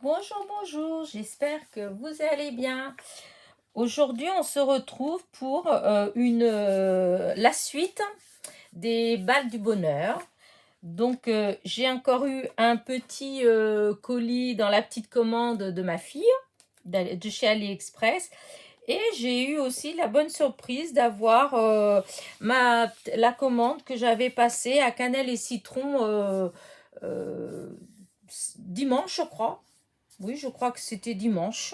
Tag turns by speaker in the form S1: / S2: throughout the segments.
S1: Bonjour, bonjour, j'espère que vous allez bien. Aujourd'hui, on se retrouve pour la suite des balles du bonheur. Donc, j'ai encore eu un petit colis dans la petite commande de ma fille, de chez AliExpress. Et j'ai eu aussi la bonne surprise d'avoir la commande que j'avais passée à Cannelle et Citron euh, dimanche, je crois. Oui, je crois que c'était dimanche.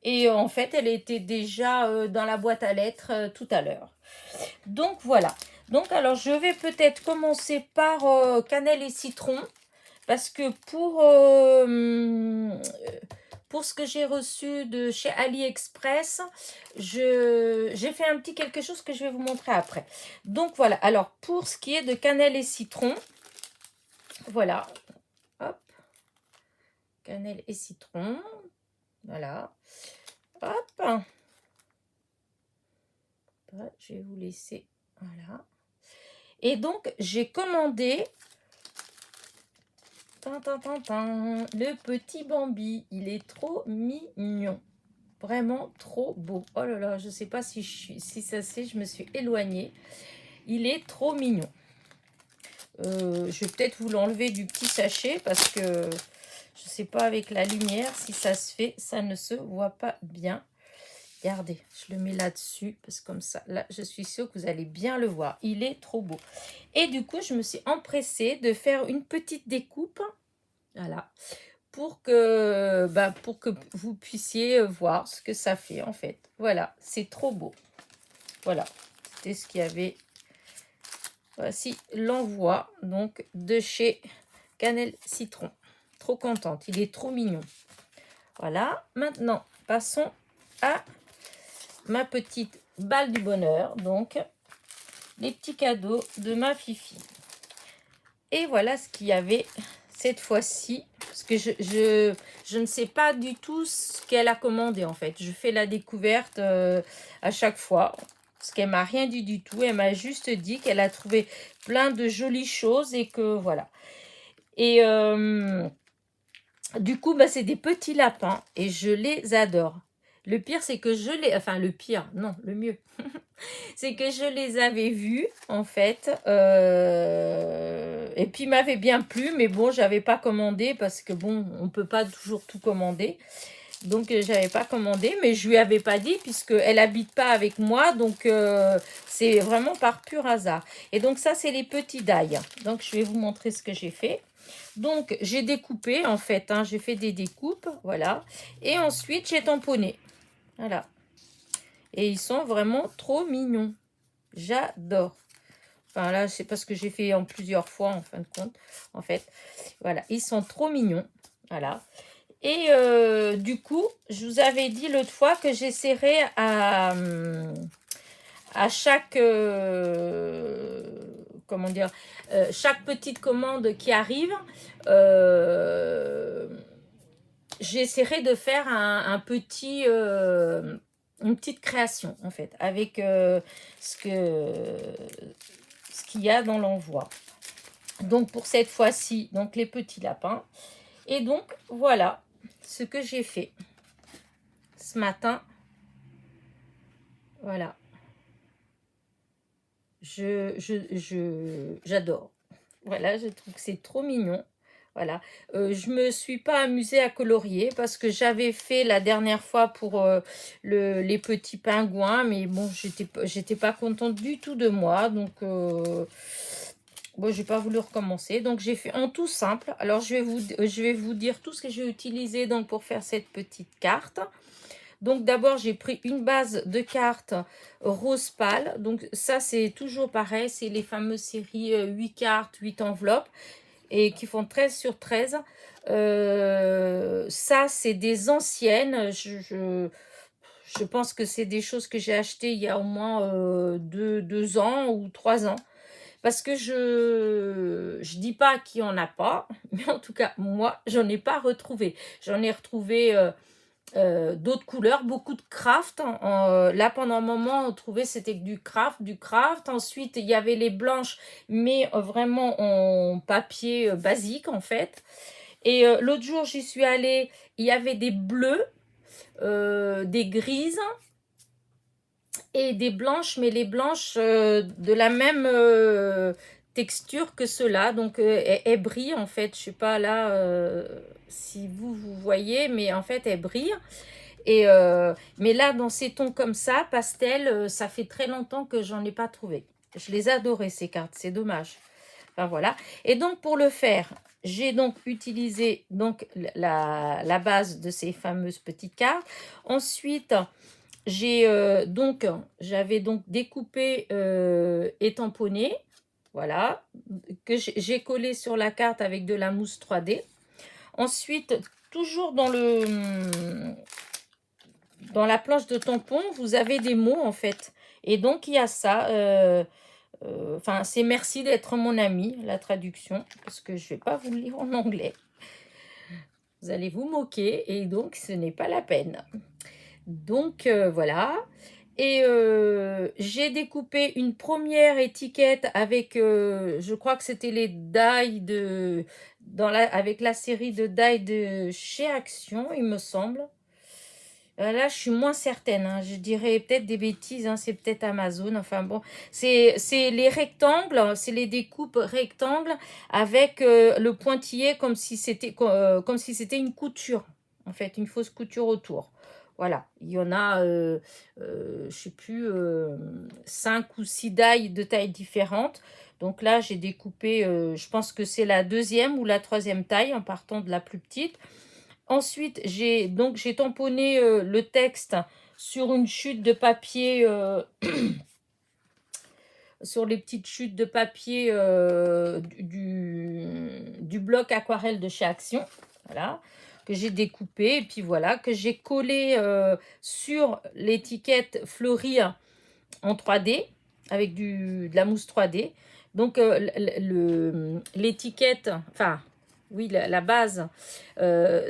S1: Et en fait, elle était déjà dans la boîte à lettres tout à l'heure. Donc voilà. Donc alors, je vais peut-être commencer par cannelle et citron. Parce que pour ce que j'ai reçu de chez AliExpress, j'ai fait un petit quelque chose que je vais vous montrer après. Donc voilà. Alors, pour ce qui est de cannelle et citron, voilà. Hop. Cannelle et citron. Voilà. Hop. Je vais vous laisser. Voilà. Et donc, j'ai commandé le petit Bambi. Il est trop mignon. Vraiment trop beau. Oh là là, je ne sais pas si ça c'est, je me suis éloignée. Il est trop mignon. Je vais peut-être vous l'enlever du petit sachet parce que je ne sais pas avec la lumière si ça se fait. Ça ne se voit pas bien. Regardez, je le mets là-dessus parce que comme ça, là, je suis sûre que vous allez bien le voir. Il est trop beau. Et du coup, je me suis empressée de faire une petite découpe, voilà, pour que vous puissiez voir ce que ça fait en fait. Voilà, c'est trop beau. Voilà, c'était ce qu'il y avait. Voici l'envoi donc de chez Cannelle Citron. Trop contente, il est trop mignon. Voilà, maintenant, passons à ma petite balle du bonheur, donc les petits cadeaux de ma fifi. Et voilà ce qu'il y avait cette fois-ci, parce que je ne sais pas du tout ce qu'elle a commandé en fait. Je fais la découverte à chaque fois, parce qu'elle m'a rien dit du tout. Elle m'a juste dit qu'elle a trouvé plein de jolies choses et que voilà. Et du coup, c'est des petits lapins et je les adore. Le pire, c'est que le pire, non, le mieux, c'est que je les avais vus, en fait. Et puis, ils m'avaient bien plu, mais bon, j'avais pas commandé parce que, bon, on peut pas toujours tout commander. Donc, j'avais pas commandé, mais je lui avais pas dit puisqu'elle habite pas avec moi. Donc, c'est vraiment par pur hasard. Et donc, ça, c'est les petits dailles. Donc, je vais vous montrer ce que j'ai fait. Donc, j'ai découpé, en fait, j'ai fait des découpes, voilà. Et ensuite, j'ai tamponné, voilà. Et ils sont vraiment trop mignons. J'adore. Enfin, là, c'est parce que j'ai fait en plusieurs fois, en fin de compte, en fait. Voilà, ils sont trop mignons, voilà. Et du coup, je vous avais dit l'autre fois que j'essaierai à chaque... comment dire, chaque petite commande qui arrive, j'essaierai de faire un petit, une petite création en fait, avec ce qu'il y a dans l'envoi. Donc pour cette fois-ci, donc les petits lapins. Et donc voilà ce que j'ai fait ce matin. Voilà. J'adore. Voilà, je trouve que c'est trop mignon. Voilà. Je me suis pas amusée à colorier parce que j'avais fait la dernière fois pour les petits pingouins, mais bon, j'étais pas contente du tout de moi, donc bon, j'ai pas voulu recommencer. Donc j'ai fait en tout simple. Alors je vais vous dire tout ce que j'ai utilisé donc pour faire cette petite carte. Donc d'abord, j'ai pris une base de cartes rose pâle. Donc ça, c'est toujours pareil. C'est les fameuses séries 8 cartes, 8 enveloppes et qui font 13 sur 13. Ça, c'est des anciennes. Je pense que c'est des choses que j'ai achetées il y a au moins 2 ans ou 3 ans. Parce que je dis pas qu'il n'y en a pas, mais en tout cas, moi, j'en ai pas retrouvé. J'en ai retrouvé d'autres couleurs, beaucoup de craft. Là, pendant un moment, on trouvait c'était que du craft, du craft. Ensuite, il y avait les blanches, mais vraiment en papier basique, en fait. Et l'autre jour, j'y suis allée, il y avait des bleus, des grises et des blanches, mais les blanches de la même texture que ceux-là. Donc, elles brillent en fait. Je sais pas là si vous voyez, mais en fait, elles brillent. Et, mais là, dans ces tons comme ça, pastel, ça fait très longtemps que j'en ai pas trouvé. Je les adorais ces cartes, c'est dommage. Enfin voilà. Et donc pour le faire, j'ai donc utilisé donc la base de ces fameuses petites cartes. Ensuite, j'avais donc découpé et tamponné, voilà, que j'ai collé sur la carte avec de la mousse 3D. Ensuite, toujours dans la planche de tampon, vous avez des mots en fait. Et donc il y a ça. Enfin, c'est merci d'être mon ami, la traduction, parce que je ne vais pas vous le lire en anglais. Vous allez vous moquer et donc ce n'est pas la peine. Donc voilà. Et j'ai découpé une première étiquette avec, je crois que c'était les die avec la série de die de chez Action, il me semble. Là, je suis moins certaine, hein. Je dirais peut-être des bêtises, hein. C'est peut-être Amazon. Enfin bon, c'est les rectangles, c'est les découpes rectangles avec le pointillé comme si c'était une couture, en fait, une fausse couture autour. Voilà, il y en a, je sais plus, 5 ou 6 dailles de tailles différentes. Donc là, j'ai découpé, je pense que c'est la deuxième ou la troisième taille en partant de la plus petite. Ensuite, j'ai tamponné le texte sur une chute de papier, sur les petites chutes de papier du bloc aquarelle de chez Action. Voilà, que j'ai découpé et puis voilà, que j'ai collé sur l'étiquette fleurie en 3D avec de la mousse 3D. Donc, l'étiquette, enfin, oui, la base,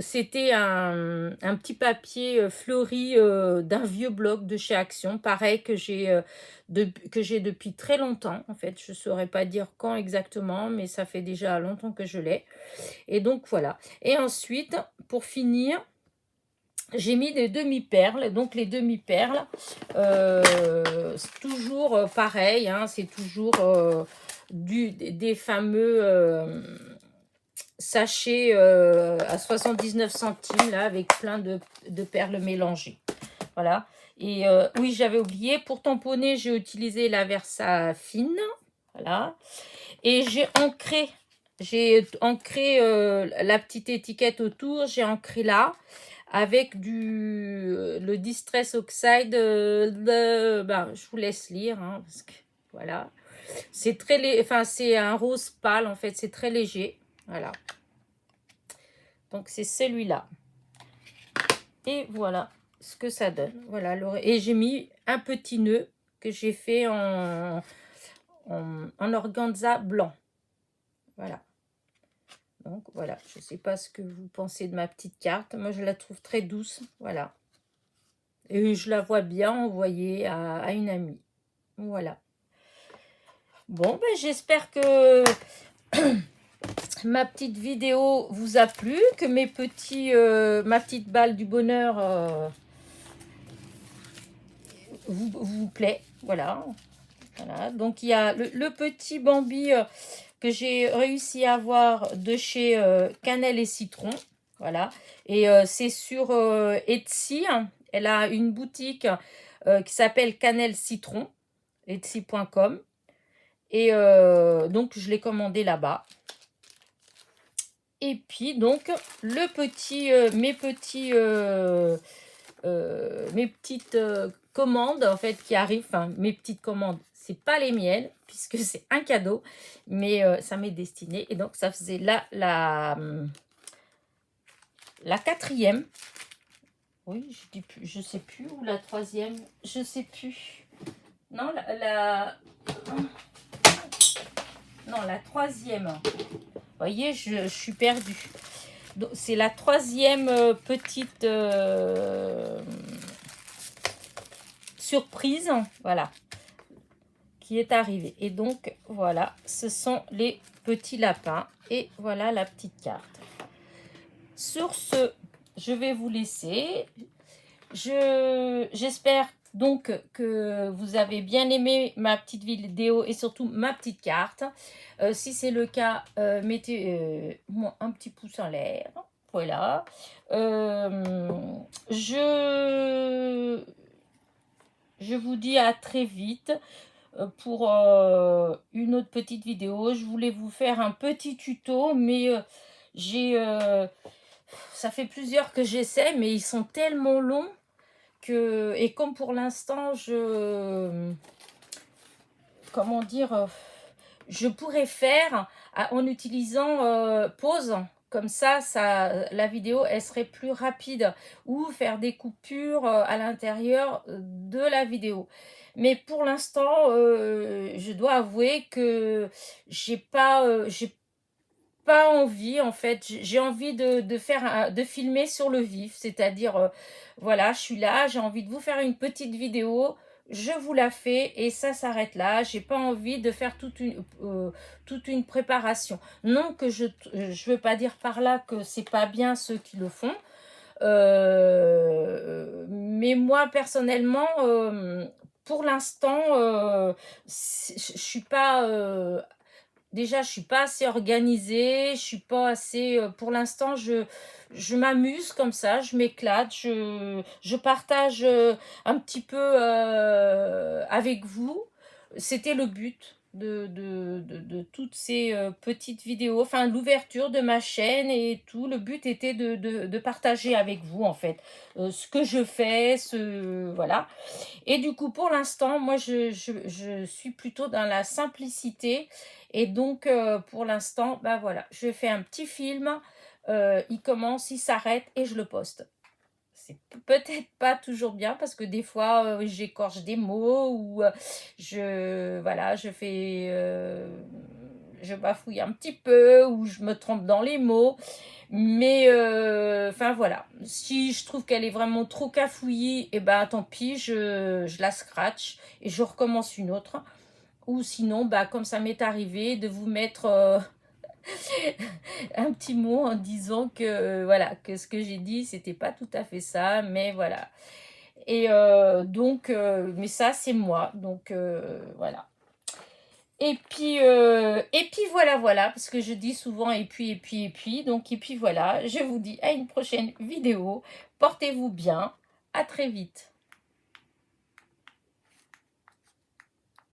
S1: c'était un petit papier fleuri d'un vieux bloc de chez Action, pareil que j'ai depuis très longtemps. En fait, je ne saurais pas dire quand exactement, mais ça fait déjà longtemps que je l'ai. Et donc, voilà. Et ensuite, pour finir, j'ai mis des demi-perles. Donc, les demi-perles, c'est toujours pareil, hein, c'est toujours des fameux sachets à 79 centimes, là, avec plein de perles mélangées. Voilà. Et oui, j'avais oublié, pour tamponner, j'ai utilisé la Versa fine. Voilà. Et j'ai ancré la petite étiquette autour, j'ai ancré là avec le Distress Oxide. Je vous laisse lire, hein, parce que voilà. C'est c'est un rose pâle en fait, c'est très léger. Voilà. Donc c'est celui-là. Et voilà ce que ça donne. Voilà. Et j'ai mis un petit nœud que j'ai fait en organza blanc. Voilà. Donc voilà, je ne sais pas ce que vous pensez de ma petite carte. Moi, je la trouve très douce. Voilà. Et je la vois bien envoyer à une amie. Voilà. Bon, ben, j'espère que ma petite vidéo vous a plu, que ma petite balle du bonheur vous plaît. Voilà. Voilà. Donc, il y a le petit Bambi que j'ai réussi à avoir de chez Cannelle et Citron. Voilà. Et c'est sur Etsy. Elle a une boutique qui s'appelle Cannelle Citron, etsy.com. Et donc, je l'ai commandé là-bas. Et puis, donc, mes petites commandes, en fait, qui arrivent. Enfin, mes petites commandes, c'est pas les miennes, puisque c'est un cadeau. Mais ça m'est destiné. Et donc, ça faisait la quatrième. Oui, je sais plus. Ou la troisième. Je sais plus. Non, non, la troisième. Vous voyez, je suis perdue. C'est la troisième petite surprise, voilà, qui est arrivée. Et donc, voilà, ce sont les petits lapins. Et voilà la petite carte. Sur ce, je vais vous laisser. J'espère donc que vous avez bien aimé ma petite vidéo et surtout ma petite carte. Si c'est le cas, mettez moi un petit pouce en l'air. Voilà. Je vous dis à très vite pour une autre petite vidéo. Je voulais vous faire un petit tuto, mais ça fait plusieurs que j'essaie, mais ils sont tellement longs que, et comme pour l'instant, comment dire, je pourrais faire en utilisant pause. Comme ça, la vidéo, elle serait plus rapide. Ou faire des coupures à l'intérieur de la vidéo. Mais pour l'instant, je dois avouer que j'ai pas envie, en fait. J'ai envie de filmer sur le vif. C'est-à-dire, voilà, je suis là, j'ai envie de vous faire une petite vidéo. Je vous la fais et ça s'arrête là. J'ai pas envie de faire toute une préparation. Non que je veux pas dire par là que c'est pas bien ceux qui le font. Mais moi personnellement, pour l'instant, je suis pas déjà, je suis pas assez organisée, je suis pas assez. Pour l'instant, je m'amuse comme ça, je m'éclate, je partage un petit peu avec vous. C'était le but de toutes ces petites vidéos, enfin l'ouverture de ma chaîne et tout. Le but était de partager avec vous en fait ce que je fais, voilà. Et du coup, pour l'instant, moi, je suis plutôt dans la simplicité. Et donc, pour l'instant, bah voilà, je fais un petit film. Il commence, il s'arrête et je le poste. C'est peut-être pas toujours bien parce que des fois, j'écorche des mots ou voilà, je bafouille un petit peu ou je me trompe dans les mots. Mais enfin voilà, si je trouve qu'elle est vraiment trop cafouillie, et ben tant pis, je la scratch et je recommence une autre. Ou sinon, bah, comme ça m'est arrivé, de vous mettre un petit mot en disant que voilà, que ce que j'ai dit, c'était pas tout à fait ça, mais voilà. Et donc, mais ça, c'est moi. Donc voilà. Et puis voilà, parce que je dis souvent et puis, donc et puis voilà, je vous dis à une prochaine vidéo. Portez-vous bien, à très vite.